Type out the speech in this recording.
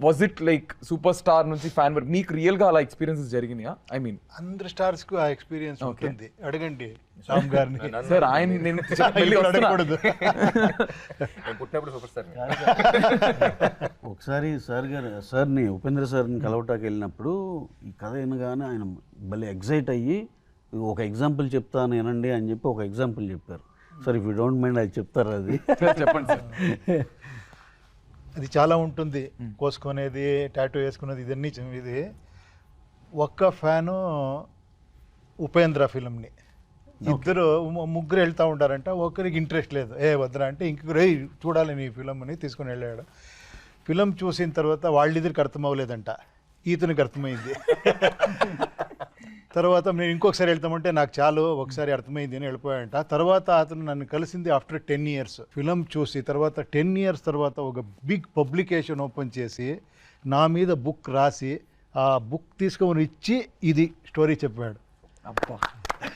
Was it like super star నుంచి fan వరకు మీకు రియల్ గా అలా ఎక్స్పీరియన్సెస్ జరిగినాయా? ఐ మీన్ అందరు స్టార్స్ కు ఆ ఎక్స్పీరియన్స్ ఉంటుంది. అడగండి రామ్ గారిని. సార్ ఆయన నేను అడగకూడదు. పుట్టినప్పుడు సూపర్ స్టార్. ఒకసారి సార్ని ఉపేంద్ర సార్ని కలవటానికి వెళ్ళినప్పుడు ఈ కథ వినగానే ఆయన భలే ఎగ్జైట్ అయ్యి ఒక ఎగ్జాంపుల్ చెప్తాను వినండి అని చెప్పి ఒక ఎగ్జాంపుల్ చెప్పారు. Sir if you don't mind అది చెప్తారు. అది చెప్పండి సార్. అది చాలా ఉంటుంది. కోసుకునేది, టాటూ వేసుకునేది, ఇదన్నీ ఇది. ఒక్క ఫ్యాను ఉపేంద్ర ఫిల్మ్ని, ఇద్దరు ముగ్గురు వెళ్తూ ఉంటారంట. ఒకరికి ఇంట్రెస్ట్ లేదు, వద్దరా అంటే ఇంకొకరు చూడాలి నీ ఫిలం అని తీసుకుని వెళ్ళాడు. ఫిలం చూసిన తర్వాత వాళ్ళిద్దరికి అర్థం అవ్వలేదంట, ఈతనికి అర్థమైంది. తర్వాత నేను ఇంకొకసారి వెళ్తామంటే నాకు చాలు ఒకసారి అర్థమైంది అని వెళ్ళిపోయాడంట. తర్వాత అతను నన్ను కలిసింది ఆఫ్టర్ 10 years. ఫిలం చూసి తర్వాత 10 years తర్వాత ఒక బిగ్ పబ్లికేషన్ ఓపెన్ చేసి నా మీద బుక్ రాసి ఆ బుక్ తీసుకొని ఇచ్చి ఇది స్టోరీ చెప్పాడు. అబ్బా